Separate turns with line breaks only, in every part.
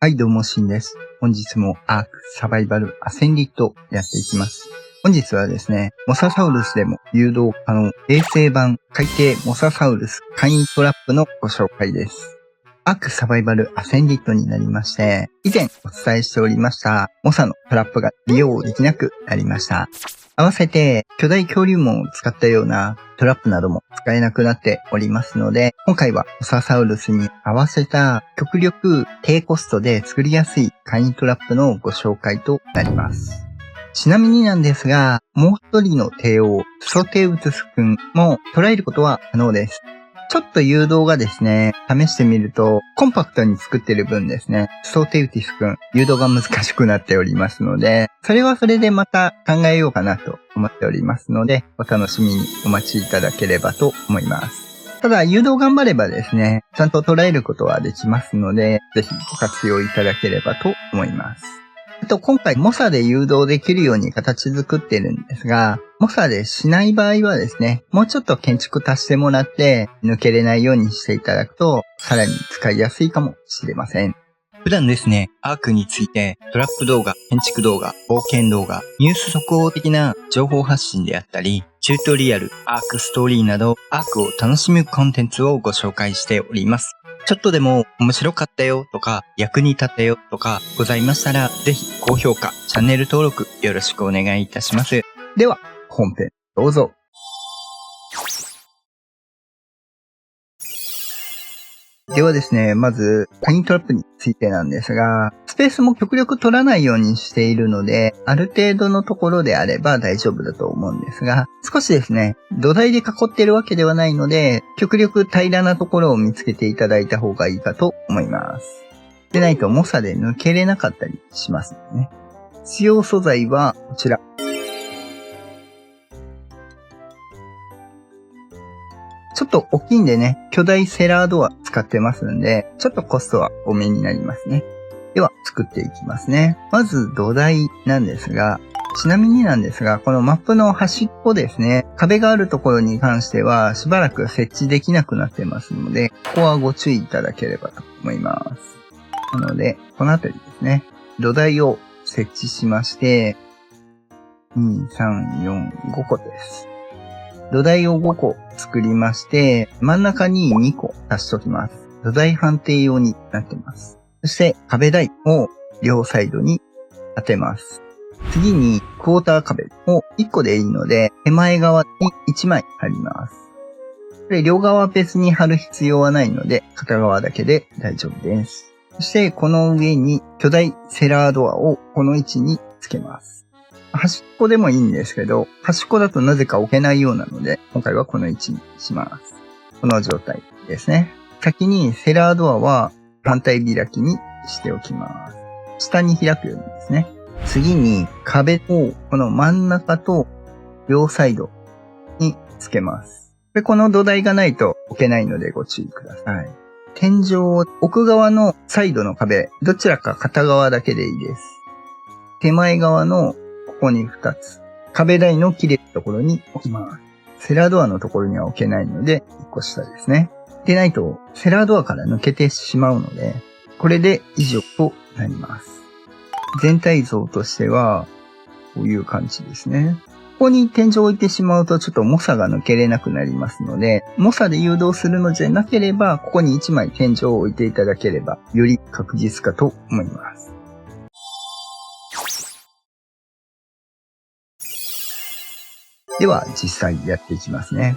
はい、どうも、しんです。本日もアークサバイバルアセンリットやっていきます。本日はですね、モササウルスでも誘導可能衛星版海底モササウルス簡易トラップのご紹介です。アークサバイバルアセンリットになりまして、以前お伝えしておりましたモサのトラップが利用できなくなりました。合わせて巨大恐竜門を使ったようなトラップなども使えなくなっておりますので、今回はモササウルスに合わせた極力低コストで作りやすい簡易トラップのご紹介となります。ちなみになんですが、もう一人の帝王、ソテウツス君も捉えることは可能です。ちょっと誘導がですね、試してみると、コンパクトに作ってる分ですね、ソーテウティス君、誘導が難しくなっておりますので、それはそれでまた考えようかなと思っておりますので、お楽しみにお待ちいただければと思います。ただ、誘導頑張ればですね、ちゃんと捉えることはできますので、ぜひご活用いただければと思います。今回、モサで誘導できるように形作ってるんですが、モサでしない場合はですね、もうちょっと建築足してもらって、抜けれないようにしていただくと、さらに使いやすいかもしれません。普段ですね、アークについて、トラップ動画、建築動画、冒険動画、ニュース速報的な情報発信であったり、チュートリアル、アークストーリーなど、アークを楽しむコンテンツをご紹介しております。ちょっとでも面白かったよとか、役に立ったよとかございましたら、ぜひ高評価、チャンネル登録よろしくお願いいたします。では、本編どうぞ。ではですね、まず、簡易トラップについてなんですが、スペースも極力取らないようにしているので、ある程度のところであれば大丈夫だと思うんですが、少しですね、土台で囲っているわけではないので、極力平らなところを見つけていただいた方がいいかと思います。でないと、モサで抜けれなかったりしますのでね。使用素材はこちら。ちょっと大きいんでね、巨大セラードア使ってますんで、ちょっとコストは多めになりますね。では、作っていきますね。まず土台なんですが、ちなみになんですが、このマップの端っこですね、壁があるところに関してはしばらく設置できなくなってますので、ここはご注意いただければと思います。なので、このあたりですね、土台を設置しまして、2、3、4、5個です。土台を5個作りまして、真ん中に2個足しときます。土台判定用になってます。そして壁台を両サイドに当てます。次にクォーター壁を1個でいいので、手前側に1枚貼ります。これ両側別に貼る必要はないので、片側だけで大丈夫です。そしてこの上に巨大セラードアをこの位置につけます。端っこでもいいんですけど、端っこだとなぜか置けないようなので、今回はこの位置にします。この状態ですね。先にセラードアは反対開きにしておきます。下に開くようにですね。次に壁をこの真ん中と両サイドにつけます。で、この土台がないと置けないのでご注意ください。天井を奥側のサイドの壁、どちらか片側だけでいいです。手前側のここに2つ。壁台の切れるところに置きます。セラードアのところには置けないので、1個下ですね。でないと、セラードアから抜けてしまうので、これで以上となります。全体像としては、こういう感じですね。ここに天井を置いてしまうとちょっとモサが抜けれなくなりますので、モサで誘導するのじゃなければ、ここに1枚天井を置いていただければ、より確実かと思います。では実際やっていきますね。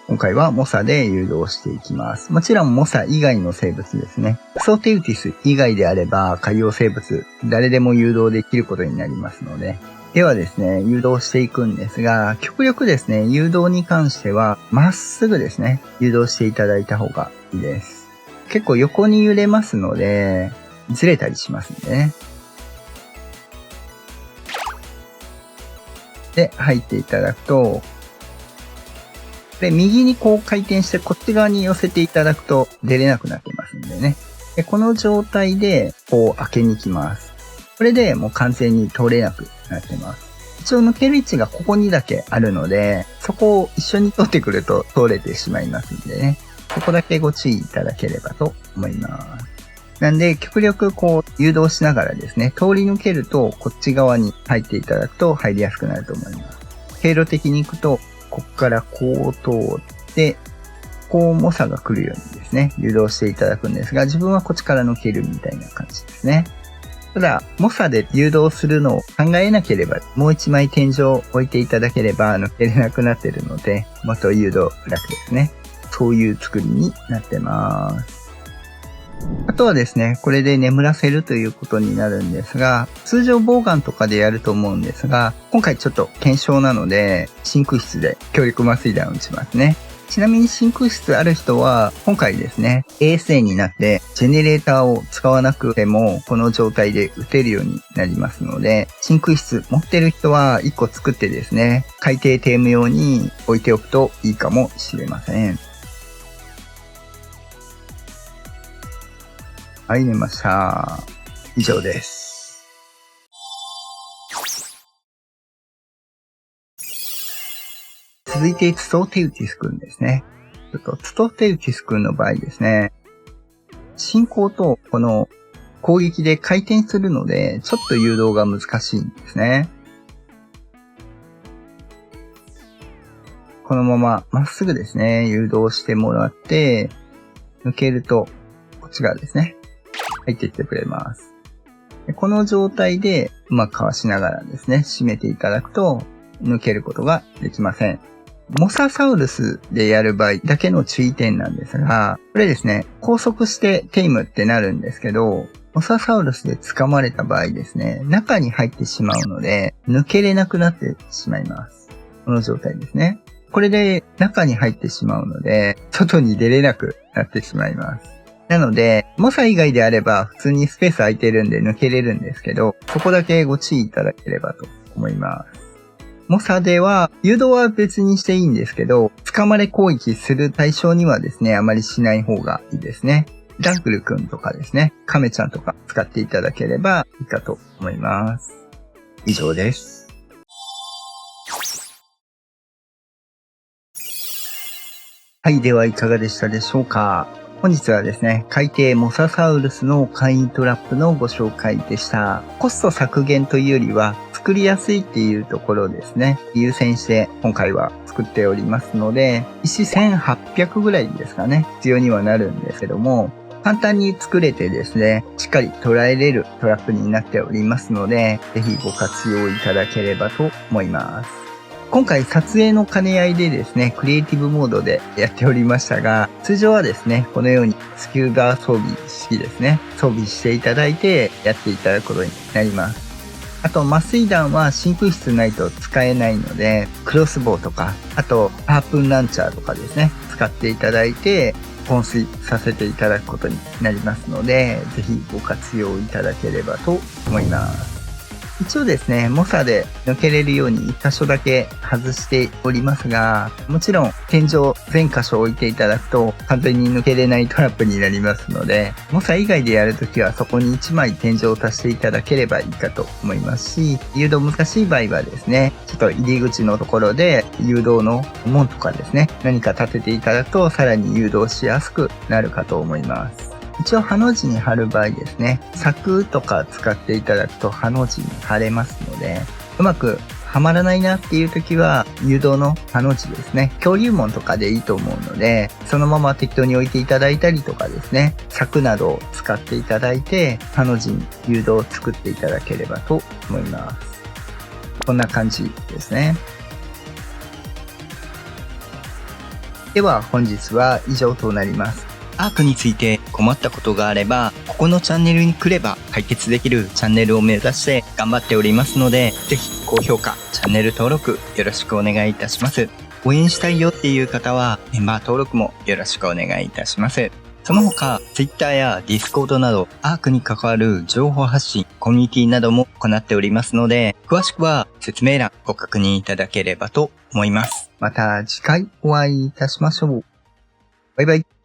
今回はモサで誘導していきます。もちろんモサ以外の生物ですね。ソーテウティス以外であれば海洋生物誰でも誘導できることになりますので。ではですね、誘導していくんですが、極力ですね、誘導に関してはまっすぐですね、誘導していただいた方がいいです。結構横に揺れますので、ずれたりしますんでね。で、入っていただくと、で、右にこう回転してこっち側に寄せていただくと出れなくなってますんでね。で、この状態でこう開けに行きます。これでもう完全に通れなくなってます。一応抜ける位置がここにだけあるので、そこを一緒に通ってくると通れてしまいますんでね。ここだけご注意いただければと思います。なんで、極力誘導しながらですね、通り抜けるとこっち側に入っていただくと入りやすくなると思います。経路的に行くと、こっからこう通って、猛者が来るようにですね、誘導していただくんですが、自分はこっちから抜けるみたいな感じですね。ただ、猛者で誘導するのを考えなければ、もう一枚天井を置いていただければ抜けれなくなっているので、もっと誘導楽ですね。そういう作りになってます。あとはですね、これで眠らせるということになるんですが、通常ボウガンとかでやると思うんですが、今回ちょっと検証なので、真空室で強力麻酔弾を打ちますね。ちなみに真空室ある人は、今回ですね、ASA になって、ジェネレーターを使わなくても、この状態で打てるようになりますので、真空室持ってる人は1個作ってですね、海底テーム用に置いておくといいかもしれません。はい、寝ました。以上です。続いて、ツトテウティス君ですね。ツトテウティス君の場合ですね、進行とこの攻撃で回転するので、ちょっと誘導が難しいんですね。このまままっすぐですね、誘導してもらって、抜けると、こっち側ですね、入っていってくれます。この状態でうまくかわしながらですね、締めていただくと、抜けることができません。モササウルスでやる場合だけの注意点なんですが、これですね、拘束してテイムってなるんですけど、モササウルスで掴まれた場合ですね、中に入ってしまうので、抜けれなくなってしまいます。この状態ですね。これで中に入ってしまうので、外に出れなくなってしまいます。なので、モサ以外であれば普通にスペース空いてるんで抜けれるんですけど、そこだけご注意いただければと思います。モサでは、誘導は別にしていいんですけど、捕まれ攻撃する対象にはですね、あまりしない方がいいですね。ダンクルくんとかですね、カメちゃんとか使っていただければいいかと思います。以上です。はい、ではいかがでしたでしょうか。本日はですね、海底モササウルスの簡易トラップのご紹介でした。コスト削減というよりは、作りやすいっていうところですね、優先して今回は作っておりますので、石1800ぐらいですかね、必要にはなるんですけども、簡単に作れてですね、しっかり捉えれるトラップになっておりますので、ぜひご活用いただければと思います。今回撮影の兼ね合いでですね、クリエイティブモードでやっておりましたが、通常はですね、このようにスキューバー装備式ですね、装備していただいてやっていただくことになります。あと、麻酔弾は真空室ないと使えないので、クロスボウとか、あと、ハープンランチャーとかですね、使っていただいて、放水させていただくことになりますので、ぜひご活用いただければと思います。一応ですね、モサで抜けれるように1箇所だけ外しておりますが、もちろん天井全箇所置いていただくと完全に抜けれないトラップになりますので、モサ以外でやるときはそこに1枚天井を足していただければいいかと思いますし、誘導難しい場合はですね、ちょっと入り口のところで誘導の門とかですね、何か立てていただくとさらに誘導しやすくなるかと思います。一応、ハの字に貼る場合ですね、柵とか使っていただくとハの字に貼れますので、うまくはまらないなっていう時は、誘導のハの字ですね、恐竜門とかでいいと思うので、そのまま適当に置いていただいたりとかですね、柵などを使っていただいて、ハの字に誘導を作っていただければと思います。こんな感じですね。では、本日は以上となります。アークについて困ったことがあれば、ここのチャンネルに来れば解決できるチャンネルを目指して頑張っておりますので、ぜひ高評価、チャンネル登録よろしくお願いいたします。応援したいよっていう方はメンバー登録もよろしくお願いいたします。その他、Twitter や Discord などアークに関わる情報発信、コミュニティなども行っておりますので、詳しくは説明欄ご確認いただければと思います。また次回お会いいたしましょう。バイバイ。